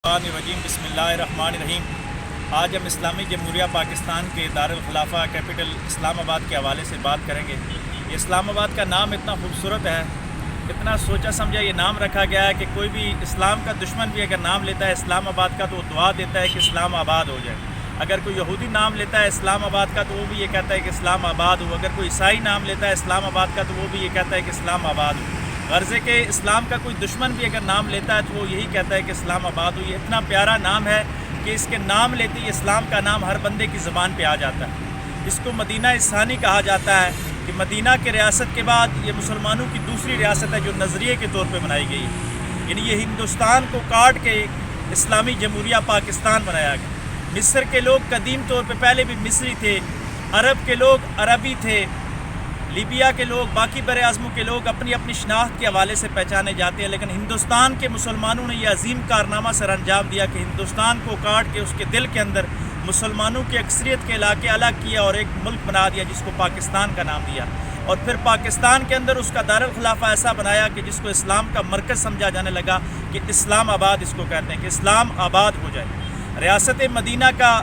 الرجیم بسم اللہ الرحمن الرحیم۔ آج ہم اسلامی جمہوریہ پاکستان کے دارالخلافہ کیپٹل اسلام آباد کے حوالے سے بات کریں گے۔ یہ اسلام آباد کا نام اتنا خوبصورت ہے، اتنا سوچا سمجھا یہ نام رکھا گیا ہے کہ کوئی بھی اسلام کا دشمن بھی اگر نام لیتا ہے اسلام آباد کا تو وہ دعا دیتا ہے کہ اسلام آباد ہو جائے۔ اگر کوئی یہودی نام لیتا ہے اسلام آباد کا تو وہ بھی یہ کہتا ہے کہ اسلام آباد ہو۔ اگر کوئی عیسائی نام لیتا ہے اسلام آباد کا تو وہ بھی یہ کہتا ہے کہ اسلام آباد ہو۔ غرض ہے کہ اسلام کا کوئی دشمن بھی اگر نام لیتا ہے تو وہ یہی کہتا ہے کہ اسلام آباد ہو۔ یہ اتنا پیارا نام ہے کہ اس کے نام لیتے ہی اسلام کا نام ہر بندے کی زبان پہ آ جاتا ہے۔ اس کو مدینہ ثانی کہا جاتا ہے کہ مدینہ کے ریاست کے بعد یہ مسلمانوں کی دوسری ریاست ہے جو نظریے کے طور پہ بنائی گئی ہے، یعنی یہ ہندوستان کو کاٹ کے اسلامی جمہوریہ پاکستان بنایا گیا۔ مصر کے لوگ قدیم طور پہ پہلے بھی مصری تھے، عرب کے لوگ عربی تھے، لیبیا کے لوگ، باقی بر اعظموں کے لوگ اپنی اپنی شناخت کے حوالے سے پہچانے جاتے ہیں، لیکن ہندوستان کے مسلمانوں نے یہ عظیم کارنامہ سر انجام دیا کہ ہندوستان کو کاٹ کے اس کے دل کے اندر مسلمانوں کی اکثریت کے علاقے الگ کیا اور ایک ملک بنا دیا جس کو پاکستان کا نام دیا، اور پھر پاکستان کے اندر اس کا دارالخلافہ ایسا بنایا کہ جس کو اسلام کا مرکز سمجھا جانے لگا کہ اسلام آباد اس کو کہتے ہیں کہ اسلام آباد ہو جائے۔ ریاست مدینہ کا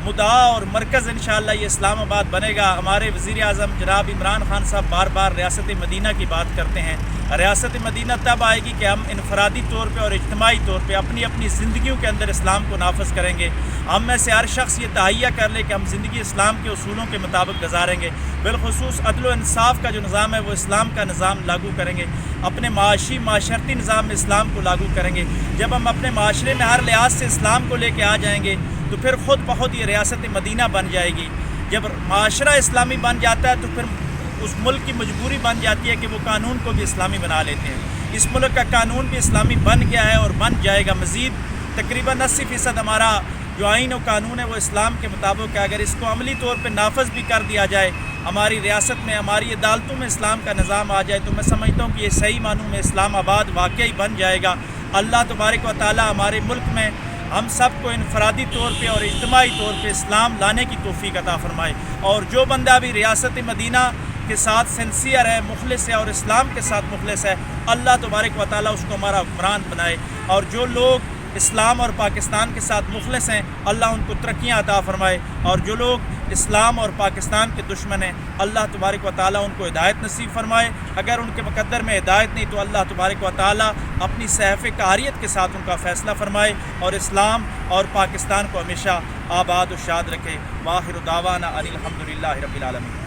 مدعا اور مرکز انشاءاللہ یہ اسلام آباد بنے گا۔ ہمارے وزیر اعظم جناب عمران خان صاحب بار بار ریاست مدینہ کی بات کرتے ہیں۔ ریاست مدینہ تب آئے گی کہ ہم انفرادی طور پہ اور اجتماعی طور پہ اپنی اپنی زندگیوں کے اندر اسلام کو نافذ کریں گے۔ ہم میں سے ہر شخص یہ تہیہ کر لے کہ ہم زندگی اسلام کے اصولوں کے مطابق گزاریں گے، بالخصوص عدل و انصاف کا جو نظام ہے وہ اسلام کا نظام لاگو کریں گے، اپنے معاشی معاشرتی نظام میں اسلام کو لاگو کریں گے۔ جب ہم اپنے معاشرے میں ہر لحاظ سے اسلام کو لے کے آ جائیں گے تو پھر خود بخود یہ ریاست مدینہ بن جائے گی۔ جب معاشرہ اسلامی بن جاتا ہے تو پھر اس ملک کی مجبوری بن جاتی ہے کہ وہ قانون کو بھی اسلامی بنا لیتے ہیں۔ اس ملک کا قانون بھی اسلامی بن گیا ہے اور بن جائے گا مزید۔ تقریباً 80% ہمارا جو آئین و قانون ہے وہ اسلام کے مطابق ہے۔ اگر اس کو عملی طور پہ نافذ بھی کر دیا جائے، ہماری ریاست میں ہماری عدالتوں میں اسلام کا نظام آ جائے، تو میں سمجھتا ہوں کہ یہ صحیح معنوں میں اسلام آباد واقعی بن جائے گا۔ اللہ تبارک و تعالی ہمارے ملک میں ہم سب کو انفرادی طور پہ اور اجتماعی طور پہ اسلام لانے کی توفیق عطا فرمائے، اور جو بندہ بھی ریاست مدینہ کے ساتھ سنسیئر ہے، مخلص ہے اور اسلام کے ساتھ مخلص ہے، اللہ تبارک و تعالی اس کو ہمارا حکمران بنائے، اور جو لوگ اسلام اور پاکستان کے ساتھ مخلص ہیں اللہ ان کو ترقیاں عطا فرمائے، اور جو لوگ اسلام اور پاکستان کے دشمن ہیں اللہ تبارک و تعالیٰ ان کو ہدایت نصیب فرمائے۔ اگر ان کے مقدر میں ہدایت نہیں تو اللہ تبارک و تعالیٰ اپنی صحیفہ قہریت کے ساتھ ان کا فیصلہ فرمائے اور اسلام اور پاکستان کو ہمیشہ آباد و شاد رکھے۔ وآخر دعوانا ان الحمدللہ رب العالمین۔